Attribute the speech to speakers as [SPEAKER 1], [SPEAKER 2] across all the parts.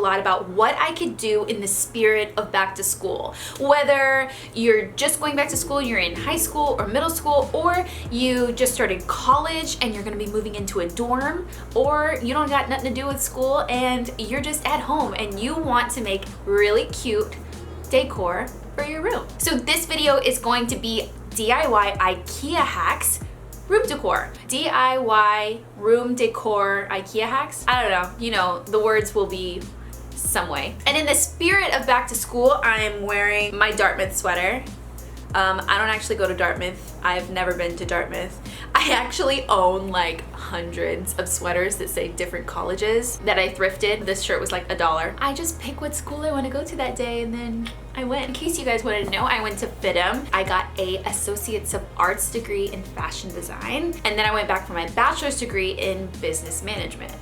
[SPEAKER 1] lot about what I could do in the spirit of back to school. Whether you're just going back to school, you're in high school or middle school, or you just started college and you're gonna be moving into a dorm, or you don't got nothing to do with school and you're just at home and you want to make really cute decor for your room. So this video is going to be DIY IKEA hacks room decor. DIY room decor IKEA hacks. I don't know, you know, the words will be some way. And in the spirit of back to school, I'm wearing my Dartmouth sweater. I don't actually go to Dartmouth. I've never been to Dartmouth. I actually own like hundreds of sweaters that say different colleges that I thrifted. This shirt was like $1. I just pick what school I want to go to that day and then I went. In case you guys wanted to know, I went to FITM. I got a Associates of Arts degree in fashion design, and then I went back for my bachelor's degree in business management.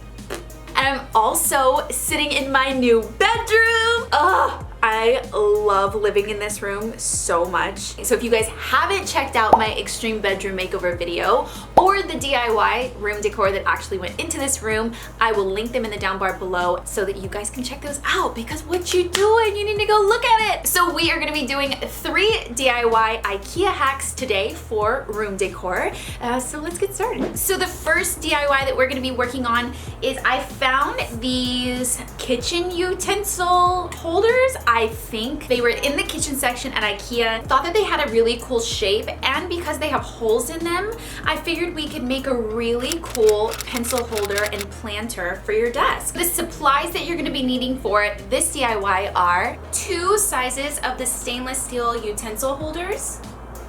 [SPEAKER 1] And I'm also sitting in my new bedroom. Ugh, I love living in this room so much. So if you guys haven't checked out my extreme bedroom makeover video or the DIY room decor that actually went into this room, I will link them in the down bar below so that you guys can check those out, because what you doing? You need to go look at it. So we are gonna be doing 3 DIY IKEA hacks today for room decor. So let's get started. So the first DIY that we're gonna be working on is I found these kitchen utensil holders. I think they were in the kitchen section at IKEA. Thought that they had a really cool shape, and because they have holes in them, I figured we could make a really cool pencil holder and planter for your desk. The supplies that you're gonna be needing for this DIY are 2 sizes of the stainless steel utensil holders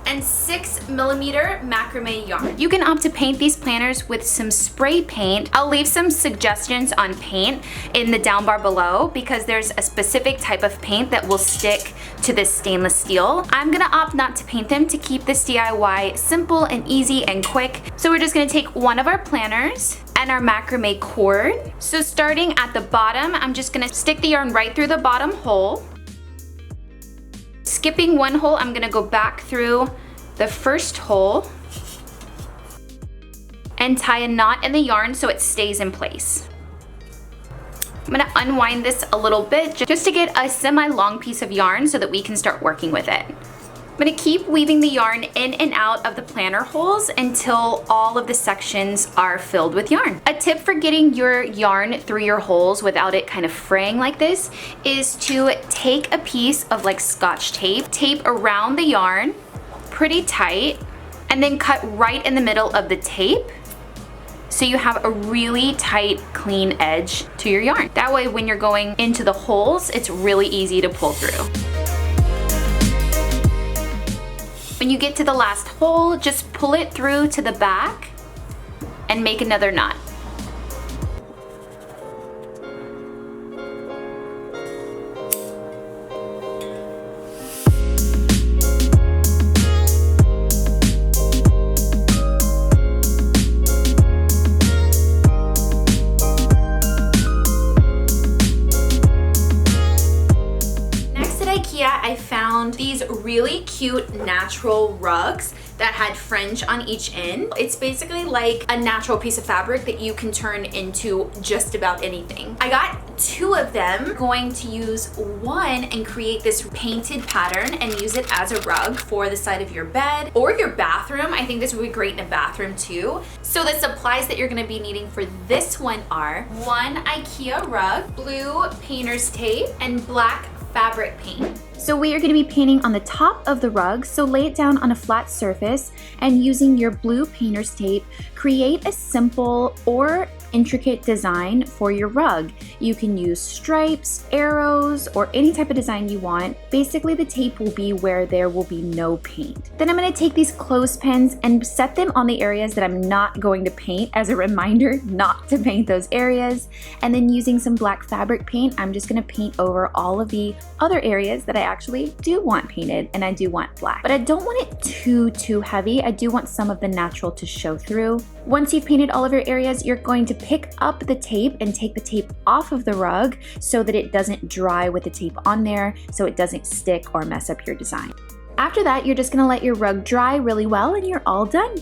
[SPEAKER 1] and 6mm macrame yarn. You can opt to paint these planters with some spray paint. I'll leave some suggestions on paint in the down bar below, because there's a specific type of paint that will stick to this stainless steel. I'm gonna opt not to paint them to keep this DIY simple and easy and quick. So we're just gonna take one of our planters and our macrame cord. So starting at the bottom, I'm just gonna stick the yarn right through the bottom hole. Skipping one hole, I'm gonna go back through the first hole and tie a knot in the yarn so it stays in place. I'm gonna unwind this a little bit just to get a semi-long piece of yarn so that we can start working with it. I'm gonna keep weaving the yarn in and out of the planter holes until all of the sections are filled with yarn. A tip for getting your yarn through your holes without it kind of fraying like this is to take a piece of like Scotch tape around the yarn pretty tight, and then cut right in the middle of the tape so you have a really tight, clean edge to your yarn. That way when you're going into the holes, it's really easy to pull through. When you get to the last hole, just pull it through to the back and make another knot. I found these really cute natural rugs that had fringe on each end. It's basically like a natural piece of fabric that you can turn into just about anything. I got 2 of them. I'm going to use one and create this painted pattern and use it as a rug for the side of your bed or your bathroom. I think this would be great in a bathroom too. So the supplies that you're gonna be needing for this one are 1 IKEA rug, blue painter's tape, and black fabric paint. So we are going to be painting on the top of the rug, so lay it down on a flat surface and using your blue painter's tape, create a simple or intricate design for your rug. You can use stripes, arrows, or any type of design you want. Basically, the tape will be where there will be no paint. Then I'm going to take these clothespins and set them on the areas that I'm not going to paint as a reminder not to paint those areas. And then using some black fabric paint, I'm just going to paint over all of the other areas that I actually do want painted, and I do want black. But I don't want it too heavy. I do want some of the natural to show through. Once you've painted all of your areas, you're going to pick up the tape and take the tape off of the rug so that it doesn't dry with the tape on there, so it doesn't stick or mess up your design. After that, you're just gonna let your rug dry really well and you're all done.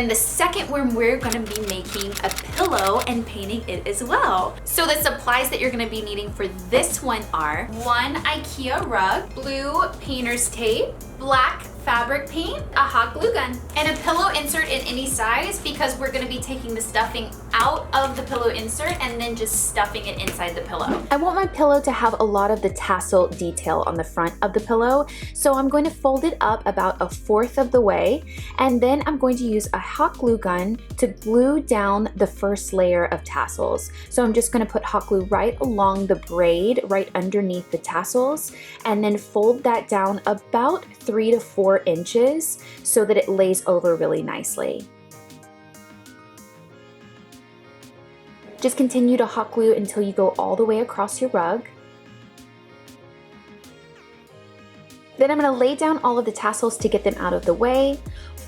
[SPEAKER 1] then the second one, we're gonna be making a pillow and painting it as well. So the supplies that you're gonna be needing for this one are one IKEA rug, blue painter's tape, black fabric paint, a hot glue gun, and a pillow insert in any size because we're gonna be taking the stuffing out of the pillow insert and then just stuffing it inside the pillow. I want my pillow to have a lot of the tassel detail on the front of the pillow, so I'm going to fold it up about 1/4 of the way, and then I'm going to use a hot glue gun to glue down the first layer of tassels. So I'm just gonna put hot glue right along the braid, right underneath the tassels, and then fold that down about 3 to 4 inches so that it lays over really nicely. Just continue to hot glue until you go all the way across your rug. Then I'm going to lay down all of the tassels to get them out of the way.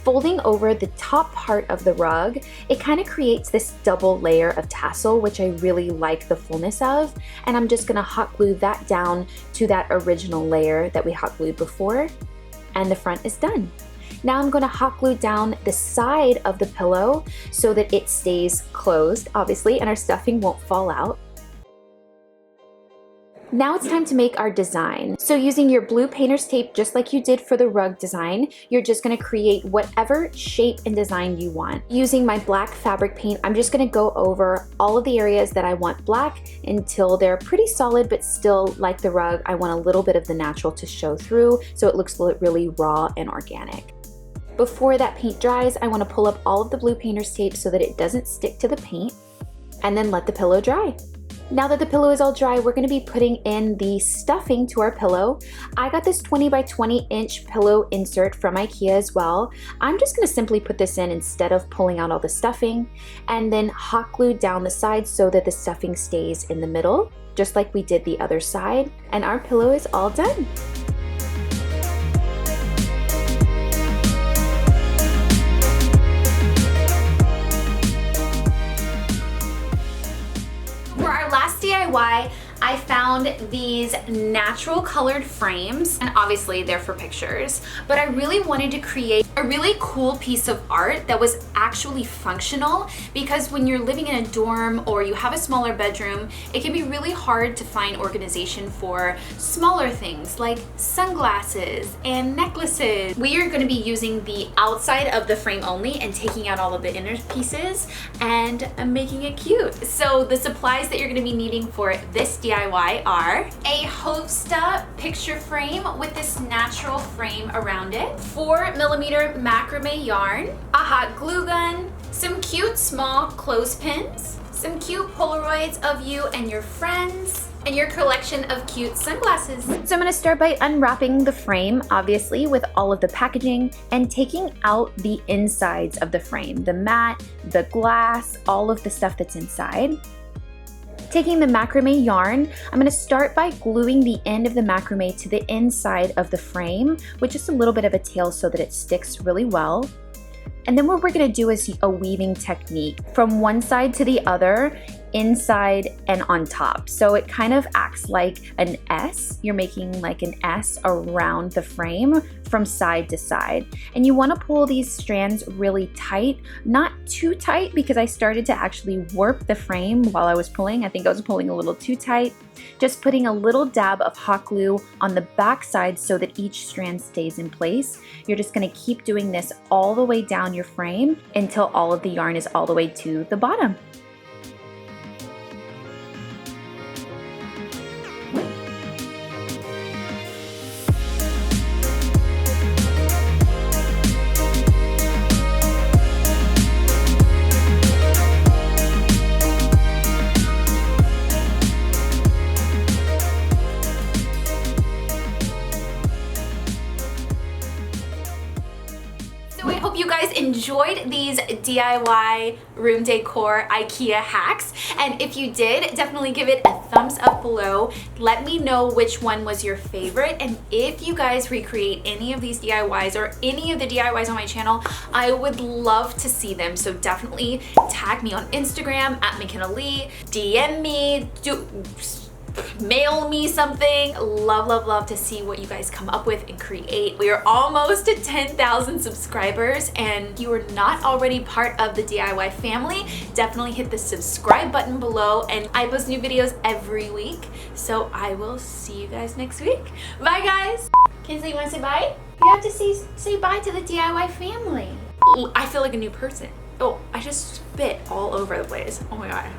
[SPEAKER 1] Folding over the top part of the rug, it kind of creates this double layer of tassel, which I really like the fullness of, and I'm just going to hot glue that down to that original layer that we hot glued before, and the front is done. Now I'm going to hot glue down the side of the pillow so that it stays closed, obviously, and our stuffing won't fall out. Now it's time to make our design. So using your blue painter's tape, just like you did for the rug design, you're just gonna create whatever shape and design you want. Using my black fabric paint, I'm just gonna go over all of the areas that I want black until they're pretty solid, but still, like the rug, I want a little bit of the natural to show through so it looks really raw and organic. Before that paint dries, I wanna pull up all of the blue painter's tape so that it doesn't stick to the paint, and then let the pillow dry. Now that the pillow is all dry, we're gonna be putting in the stuffing to our pillow. I got this 20 by 20 inch pillow insert from IKEA as well. I'm just gonna simply put this in instead of pulling out all the stuffing, and then hot glue down the sides so that the stuffing stays in the middle, just like we did the other side, and our pillow is all done. For our last DIY, I found these natural colored frames, and obviously they're for pictures, but I really wanted to create a really cool piece of art that was actually functional, because when you're living in a dorm or you have a smaller bedroom, it can be really hard to find organization for smaller things like sunglasses and necklaces. We are going to be using the outside of the frame only and taking out all of the inner pieces and making it cute. So the supplies that you're going to be needing for this DIY are a Hosta picture frame with this natural frame around it, 4mm macrame yarn, a hot glue gun, some cute small clothespins, some cute Polaroids of you and your friends, and your collection of cute sunglasses. So I'm gonna start by unwrapping the frame, obviously, with all of the packaging and taking out the insides of the frame, the mat, the glass, all of the stuff that's inside. Taking the macrame yarn, I'm going to start by gluing the end of the macrame to the inside of the frame with just a little bit of a tail so that it sticks really well. And then what we're going to do is a weaving technique from one side to the other, inside and on top. So it kind of acts like an S. You're making like an S around the frame from side to side. And you want to pull these strands really tight, not too tight, because I started to actually warp the frame while I was pulling. I think I was pulling a little too tight. Just putting a little dab of hot glue on the back side so that each strand stays in place. You're just going to keep doing this all the way down your frame until all of the yarn is all the way to the bottom. Hope you guys enjoyed these DIY room decor IKEA hacks, and if you did, definitely give it a thumbs up below. Let me know which one was your favorite, and if you guys recreate any of these DIYs or any of the DIYs on my channel, I would love to see them. So definitely tag me on Instagram at MaCenna, DM me, mail me something. Love, love, love to see what you guys come up with and create. We are almost at 10,000 subscribers, and if you are not already part of the DIY family, definitely hit the subscribe button below, and I post new videos every week. So I will see you guys next week. Bye guys. Kinsley, you want to say bye? You have to say bye to the DIY family. I feel like a new person. Oh, I just spit all over the place. Oh my God.